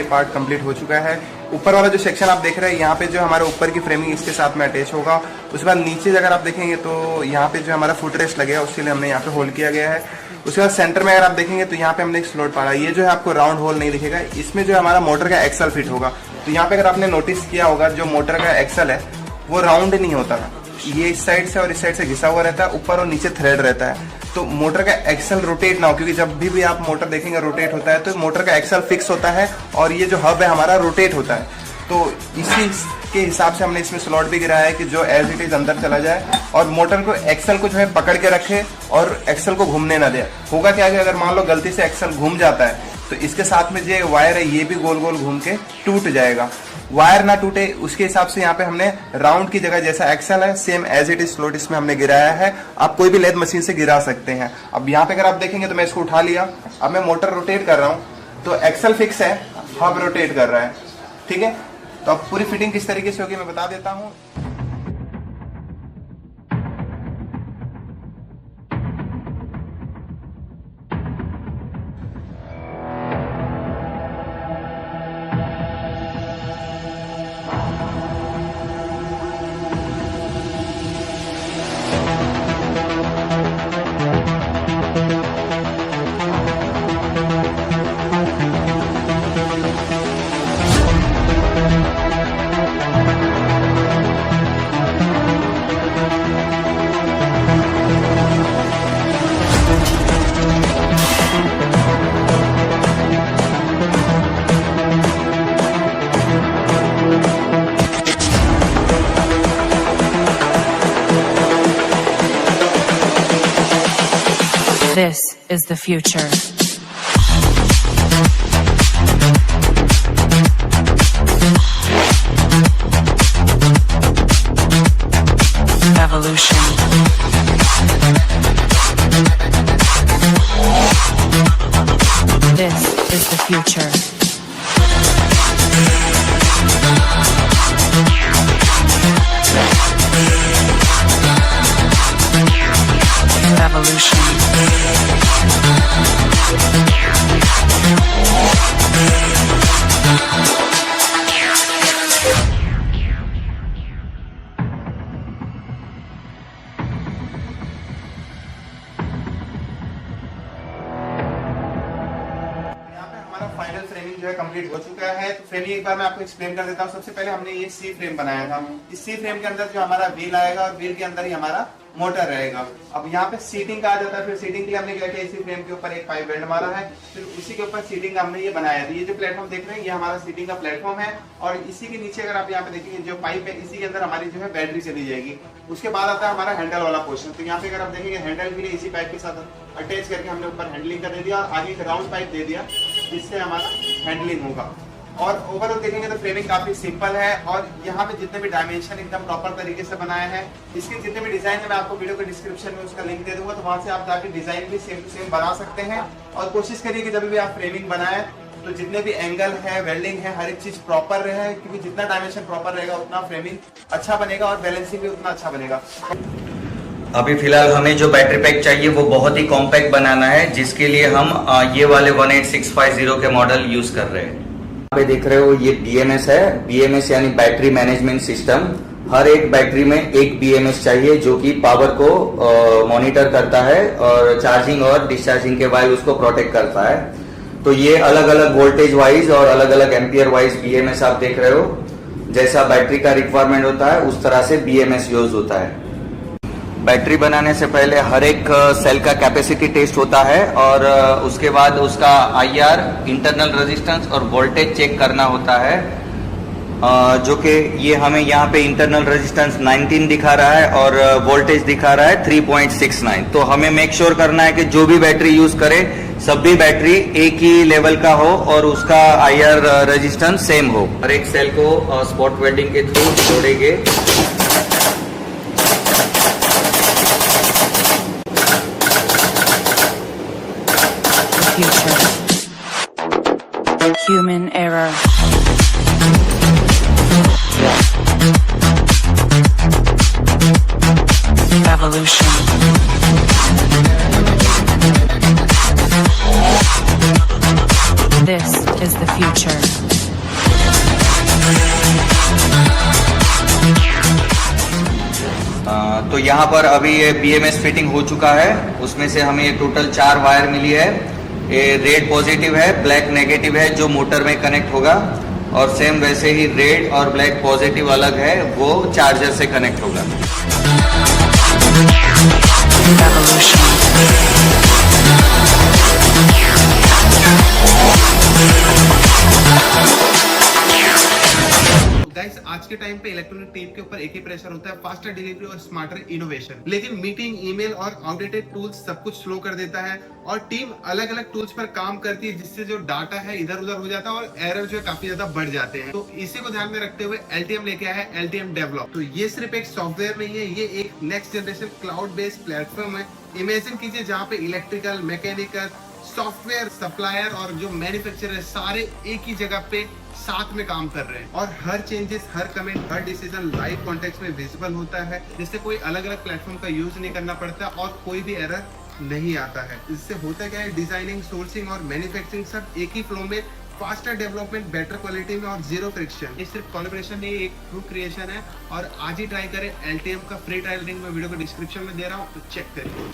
ये part complete हो चुका है। ऊपर वाला जो सेक्शन आप देख रहे हैं, यहाँ पे जो हमारे ऊपर की फ्रेमिंग इसके साथ में अटैच होगा। उसके बाद नीचे अगर आप देखेंगे तो यहाँ पे जो हमारा फुट रेस्ट लगेगा उसके लिए हमने यहाँ पे होल किया गया है। उसके बाद सेंटर में अगर आप देखेंगे तो यहाँ पे हमने एक स्लॉट पाड़ा। ये जो है आपको राउंड होल नहीं दिखेगा, इसमें जो हमारा मोटर का एक्सल फिट होगा। तो यहाँ पे अगर आपने नोटिस किया होगा, जो मोटर का एक्सल है वो राउंड नहीं होता था, ये इस साइड से और इस साइड से घिसा हुआ रहता है, ऊपर और नीचे थ्रेड रहता है। तो मोटर का एक्सल रोटेट ना हो, क्योंकि जब भी आप मोटर देखेंगे रोटेट होता है तो मोटर का एक्सल फिक्स होता है और ये जो हब है हमारा रोटेट होता है। तो इसी के हिसाब से हमने इसमें स्लॉट भी गिराया है कि जो एज इट इज अंदर चला जाए और मोटर को एक्सल को जो है पकड़ के रखे और एक्सल को घूमने ना दे। होगा क्या कि अगर मान लो गलती से एक्सल घूम जाता है तो इसके साथ में जो वायर है ये भी गोल गोल घूम के टूट जाएगा। वायर ना टूटे उसके हिसाब से यहाँ पे हमने राउंड की जगह जैसा एक्सल है same as it is slot इसमें हमने गिराया है। आप कोई भी लेद मशीन से गिरा सकते हैं। अब यहाँ पे अगर आप देखेंगे तो मैं इसको उठा लिया, अब मैं मोटर रोटेट कर रहा हूँ तो एक्सल फिक्स है, हब रोटेट कर रहा है। ठीक है, तो अब पूरी फिटिंग किस तरीके से होगी मैं बता देता हूँ। This is the future. Evolution. This is the future. Evolution. Final framing जो है कंप्लीट हो चुका है। तो फ्रेमिंग एक बार मैं आपको एक्सप्लेन कर देता हूँ। सबसे पहले हमने ये सी फ्रेम बनाया था। इस सी फ्रेम के अंदर जो हमारा व्हील आएगा और व्हील के अंदर ही हमारा मोटर रहेगा। अब यहाँ पे सीटिंग का आ जाता है। फिर सीटिंग के लिए हमने क्या किया, इसी फ्रेम के ऊपर एक पाइप बेल्ट मारा है, फिर उसी के ऊपर सीटिंग हमने ये बनाया था। ये जो प्लेटफॉर्म देख रहे हैं ये हमारा सीटिंग का प्लेटफॉर्म है और इसी के नीचे अगर आप यहाँ पे देखेंगे जो पाइप है इसी के अंदर हमारी जो है बैटरी चली जाएगी। उसके बाद आता है हमारा हैंडल वाला पोर्शन। तो यहाँ पे अगर आप देखेंगे हैंडल के लिए इसी पाइप के साथ अटैच करके हमने ऊपर हैंडलिंग का दे दिया और आगे एक राउंड पाइप दे दिया जिससे हमारा हैंडलिंग होगा। और ओवरऑल देखेंगे तो फ्रेमिंग काफी सिंपल है और यहाँ पे जितने भी डायमेंशन एकदम प्रॉपर तरीके से बनाए हैं। इसके जितने भी डिजाइन है मैं आपको वीडियो के डिस्क्रिप्शन में उसका लिंक दे दूंगा, तो वहां से आप जाके डिजाइन भी सेम टू सेम बना सकते हैं। और कोशिश करिए कि जब भी आप फ्रेमिंग बनाए तो जितने भी एंगल है, वेल्डिंग है, हर एक चीज प्रॉपर रहे, क्योंकि जितना डायमेंशन प्रॉपर रहेगा उतना फ्रेमिंग अच्छा बनेगा और बैलेंसिंग भी उतना अच्छा बनेगा। अभी फिलहाल हमें जो बैटरी पैक चाहिए वो बहुत ही कॉम्पैक्ट बनाना है, जिसके लिए हम ये वाले 18650 के मॉडल यूज कर रहे हैं। यहाँ पे देख रहे हो ये BMS है। BMS यानी बैटरी मैनेजमेंट सिस्टम। हर एक बैटरी में एक BMS चाहिए जो कि पावर को मॉनिटर करता है और चार्जिंग और डिस्चार्जिंग के वाइज उसको प्रोटेक्ट करता है। तो ये अलग अलग वोल्टेज वाइज और अलग अलग एम्पियर वाइज BMS आप देख रहे हो। जैसा बैटरी का रिक्वायरमेंट होता है उस तरह से BMS यूज होता है। बैटरी बनाने से पहले हर एक सेल का कैपेसिटी टेस्ट होता है और उसके बाद उसका IR इंटरनल रेजिस्टेंस और वोल्टेज चेक करना होता है, जो कि ये हमें यहाँ पे इंटरनल रेजिस्टेंस 19 दिखा रहा है और वोल्टेज दिखा रहा है 3.69। तो हमें मेक श्योर करना है कि जो भी बैटरी यूज करे सभी बैटरी एक ही लेवल का हो और उसका IR रेजिस्टेंस सेम हो। हर एक सेल को स्पॉट वेल्डिंग के थ्रू जोड़ेंगे। Future. Human error. Evolution. This is the future. तो यहाँ पर अभी ये BMS फिटिंग हो चुका है, उसमें से हमें ये टोटल 4 वायर मिली है। ये रेड पॉजिटिव है, ब्लैक नेगेटिव है जो मोटर में कनेक्ट होगा, और सेम वैसे ही रेड और ब्लैक पॉजिटिव अलग है, वो चार्जर से कनेक्ट होगा। गाइस, आज के टाइम पे इलेक्ट्रॉनिक टीम के ऊपर एक ही प्रेशर होता है, फास्टर डिलीवरी और स्मार्टर इनोवेशन। लेकिन मीटिंग, ईमेल और आउटडेटेड टूल्स सब कुछ स्लो कर देता है और टीम अलग अलग टूल्स पर काम करती है, जिससे जो डाटा है इधर उधर हो जाता है और एरर जो है काफी ज्यादा बढ़ जाते हैं। तो इसी को ध्यान में रखते हुए LTM लेके आया है LTM डेवलप। तो ये सिर्फ एक सॉफ्टवेयर नहीं है, ये एक next generation cloud based platform है। इमेजिन कीजिए जहाँ पे इलेक्ट्रिकल, मैकेनिकल, सॉफ्टवेयर सप्लायर और जो मैन्युफैक्चरर है सारे एक ही जगह पे साथ में काम कर रहे हैं और हर चेंजेस, हर कमेंट, हर डिसीजन लाइव कॉन्टेक्स्ट में विजिबल होता है, जिससे कोई अलग अलग प्लेटफॉर्म का यूज नहीं करना पड़ता और कोई भी एरर नहीं आता है। इससे होता क्या है, डिजाइनिंग, सोर्सिंग और मैन्युफैक्चरिंग सब एक ही फ्लो में, फास्टर डेवलपमेंट, बेटर क्वालिटी में और जीरो फ्रिक्शन। ये सिर्फ कोलैबोरेशन नहीं, एक ट्रू क्रिएशन है। और आज ही ट्राई करें LTM का फ्री ट्रायल लिंक मैं वीडियो को डिस्क्रिप्शन में दे रहा हूँ, तो चेक करिए।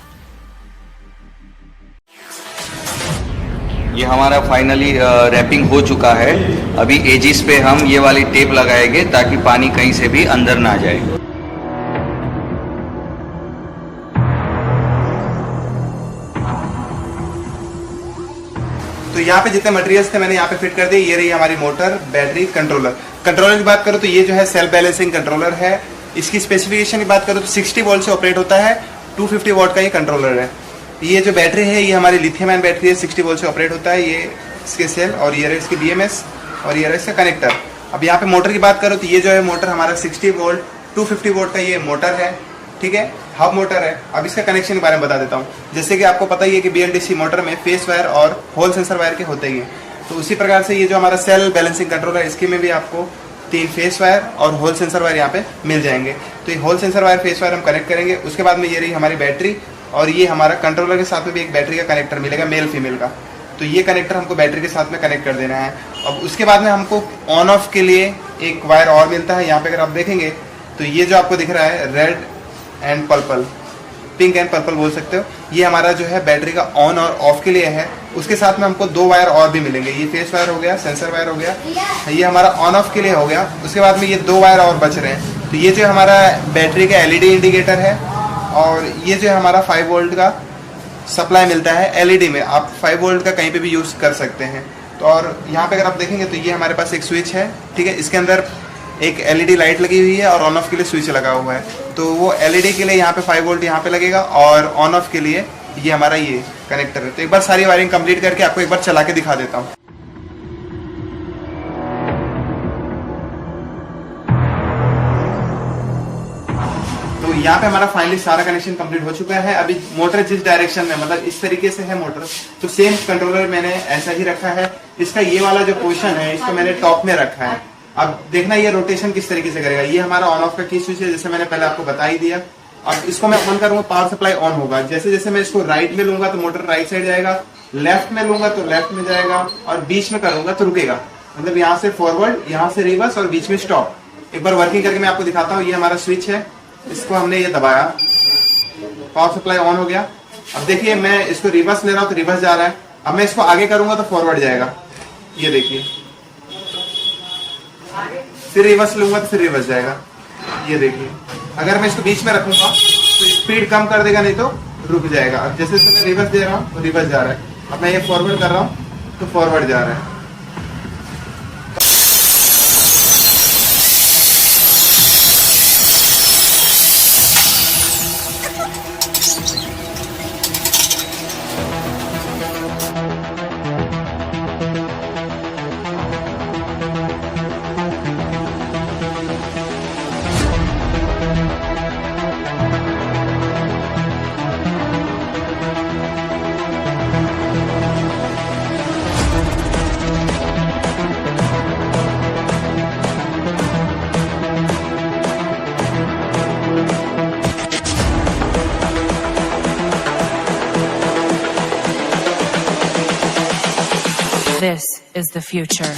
ये हमारा फाइनली रैपिंग हो चुका है। अभी एजिस पे हम ये वाली टेप लगाएंगे ताकि पानी कहीं से भी अंदर ना जाए। तो यहाँ पे जितने मटेरियल्स थे मैंने यहाँ पे फिट कर दिए। ये रही हमारी मोटर, बैटरी, कंट्रोलर। कंट्रोलर की बात करूँ तो ये जो है सेल्फ बैलेंसिंग कंट्रोलर है। इसकी स्पेसिफिकेशन की बात करूँ तो 60 वोल्ट से ऑपरेट होता है, 250 वॉट का ये कंट्रोलर है। ये जो बैटरी है ये हमारी लिथियम आयन बैटरी है, 60 वोल्ट से ऑपरेट होता है। ये इसके सेल और ये रहा इसकी BMS और ये रहा इसका कनेक्टर। अब यहाँ पे मोटर की बात करो तो ये जो है मोटर हमारा 60 वोल्ट 250 वोल्ट का ये मोटर है, ठीक है, हब मोटर है। अब इसका कनेक्शन के बारे में बता देता हूँ। जैसे कि आपको पता ही है कि BLDC मोटर में फेस वायर और होल सेंसर वायर के होते ही हैं, तो उसी प्रकार से ये जो हमारा सेल बैलेंसिंग कंट्रोलर है इसके में भी आपको 3 फेस वायर और होल सेंसर वायर यहाँ पे मिल जाएंगे। तो ये hall sensor wire, phase wire हम कनेक्ट करेंगे। उसके बाद में ये रही हमारी बैटरी और ये हमारा कंट्रोलर के साथ में भी एक बैटरी का कनेक्टर मिलेगा, मेल फीमेल का। तो ये कनेक्टर हमको बैटरी के साथ में कनेक्ट कर देना है। अब उसके बाद में हमको ऑन ऑफ के लिए एक वायर और मिलता है। यहाँ पे अगर आप देखेंगे तो ये जो आपको दिख रहा है red and purple, pink and purple बोल सकते हो, ये हमारा जो है बैटरी का ऑन और ऑफ के लिए है। उसके साथ में हमको 2 वायर और भी मिलेंगे। ये फेस वायर हो गया, सेंसर वायर हो गया, ये हमारा ऑन ऑफ के लिए हो गया। उसके बाद में ये 2 वायर और बच रहे हैं। तो ये जो हमारा बैटरी का LED इंडिकेटर है और ये जो हमारा 5 वोल्ट का सप्लाई मिलता है LED में। आप 5 वोल्ट का कहीं पे भी यूज़ कर सकते हैं। तो और यहाँ पे अगर आप देखेंगे तो ये हमारे पास एक स्विच है, ठीक है, इसके अंदर एक LED लाइट लगी हुई है और ऑन ऑफ के लिए स्विच लगा हुआ है। तो वो LED के लिए यहाँ पे 5 वोल्ट यहाँ पे लगेगा और ऑन ऑफ के लिए ये हमारा ये कनेक्टर है। तो एक बार सारी वायरिंग कंप्लीट करके आपको एक बार चला के दिखा देता हूँ। तो यहाँ पे हमारा फाइनली सारा कनेक्शन कंप्लीट हो चुका है। अभी मोटर जिस डायरेक्शन में, मतलब इस तरीके से है मोटर, तो सेम कंट्रोलर मैंने ऐसा ही रखा है। इसका ये वाला जो पोर्शन है इसको मैंने टॉप में रखा है। अब देखना ये रोटेशन किस तरीके से करेगा। ये हमारा ऑन ऑफ का की स्विच है, जैसे मैंने पहले आपको बता ही दिया। अब इसको मैं ऑन करूंगा, पावर सप्लाई ऑन होगा। जैसे जैसे मैं इसको राइट में लूंगा तो मोटर राइट साइड जाएगा, लेफ्ट में लूंगा तो लेफ्ट में जाएगा और बीच में करूंगा तो रुकेगा। मतलब यहाँ से फॉरवर्ड, यहाँ से रिवर्स और बीच में स्टॉप। एक बार वर्किंग करके मैं आपको दिखाता हूँ। ये हमारा स्विच है, इसको हमने ये दबाया, पावर सप्लाई ऑन हो गया। अब देखिए मैं इसको रिवर्स ले रहा हूँ तो रिवर्स जा रहा है। अब मैं इसको आगे करूंगा तो फॉरवर्ड जाएगा, ये देखिए। फिर रिवर्स लूंगा तो फिर रिवर्स जाएगा, ये देखिए। अगर मैं इसको बीच में रखूंगा तो स्पीड कम कर देगा, नहीं तो रुक जाएगा। अब जैसे जैसे मैं रिवर्स दे रहा हूँ तो रिवर्स जा रहा है। अब मैं ये फॉरवर्ड कर रहा हूँ तो फॉरवर्ड जा रहा है। This is the future.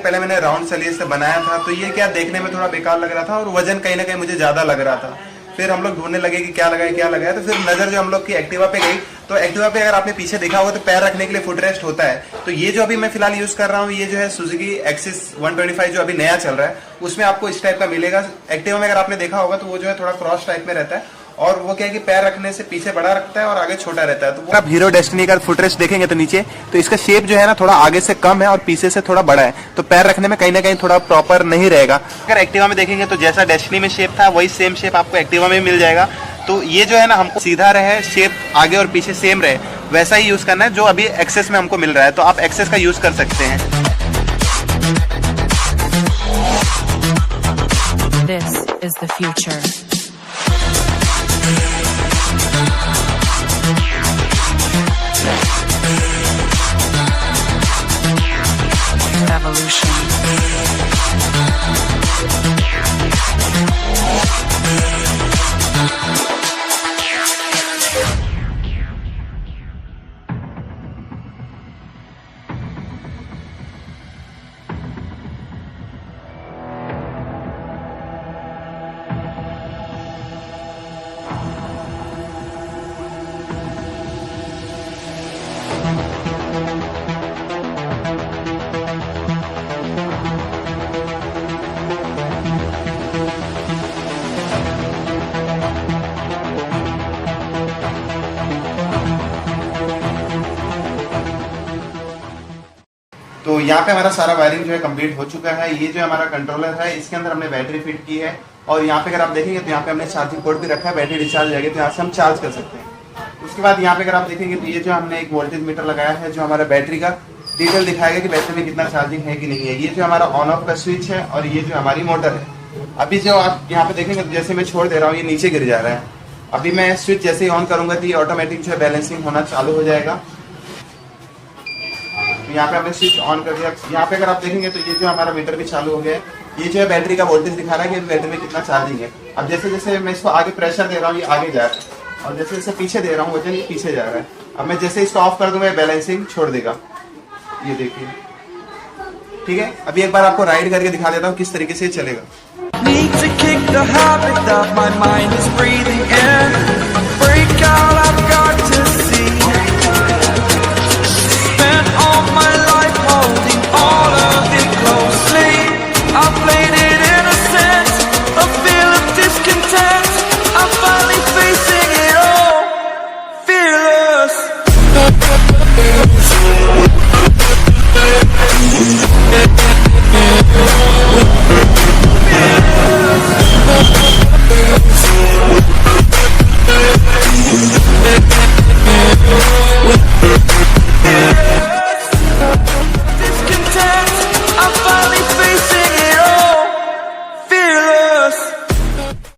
पहले मैंने राउंड सलिए से बनाया था, तो ये क्या देखने में थोड़ा बेकार लग रहा था और वजन कहीं ना कहीं मुझे ज्यादा लग रहा था। फिर हम लोग ढूंढने लगे कि क्या लगाए, तो फिर नजर जो हम लोग की एक्टिवा पे गई, तो एक्टिवा पे अगर आपने पीछे देखा होगा तो पैर रखने के लिए फुट रेस्ट होता है। तो ये जो अभी मैं फिलहाल यूज कर रहा हूँ, ये जो है सुजुकी एक्सिस 125 जो अभी नया चल रहा है, उसमें आपको इस टाइप का मिलेगा। एक्टिवा में अगर आपने देखा होगा तो वो जो है थोड़ा क्रॉस टाइप में रहता है, और वो क्या है कि पैर रखने से पीछे बड़ा रखता है और आगे छोटा रहता है। तो वो आप हीरो डेस्टिनी का फुट रेस्ट देखेंगे तो नीचे, तो इसका शेप जो है ना थोड़ा आगे से कम है और पीछे से थोड़ा बड़ा है, तो पैर रखने में कहीं ना कहीं थोड़ा प्रॉपर नहीं रहेगा। अगर एक्टिवा में देखेंगे तो जैसा डेस्टिनी में शेप था वही सेम शेप आपको एक्टिवा में मिल जाएगा। तो ये जो है ना हमको सीधा रहे, शेप आगे और पीछे सेम रहे, वैसा ही यूज करना है जो अभी एक्सेस में हमको मिल रहा है। तो आप एक्सेस का यूज कर सकते हैं। This is the future. Evolution. तो यहाँ पे हमारा सारा वायरिंग जो है कंप्लीट हो चुका है। ये जो हमारा कंट्रोलर है, इसके अंदर हमने बैटरी फिट की है, और यहाँ पे अगर आप देखेंगे तो यहाँ पे हमने चार्जिंग पोर्ट भी रखा है, बैटरी डिस्चार्ज हो जाएगी तो यहाँ से हम चार्ज कर सकते हैं। उसके बाद यहाँ पे अगर आप देखेंगे तो ये जो हमने एक वोल्टेज मीटर लगाया है, जो हमारा बैटरी का डिटेल दिखाएगा कि बैटरी में कितना चार्जिंग है कि नहीं है। ये जो हमारा ऑन ऑफ का स्विच है, और ये जो हमारी मोटर है। अभी जो आप यहाँ पे देखेंगे तो जैसे मैं छोड़ दे रहा हूँ ये नीचे गिर जा रहा है। अभी मैं स्विच जैसे ही ऑन करूंगा तो ये ऑटोमेटिक जो है बैलेंसिंग होना चालू हो जाएगा। यहाँ पे हमने स्विच ऑन कर दिया। यहाँ पे अगर आप देखेंगे तो ये जो हमारा मीटर भी चालू हो गया है। ये जो है बैटरी का वोल्टेज दिखा रहा है कि बैटरी में कितना चार्जिंग है। अब जैसे जैसे मैं इसको आगे प्रेशर दे रहा हूँ ये आगे जा रहा है, और जैसे जैसे पीछे दे रहा हूँ वजन ये पीछे जा रहा है। अब मैं जैसे इसको ऑफ कर दूंगा ये बैलेंसिंग छोड़ देगा, ये देखिए। ठीक है, अभी एक बार आपको राइड करके दिखा देता हूँ किस तरीके से चलेगा। Need to kick the habit that my mind is breathing in.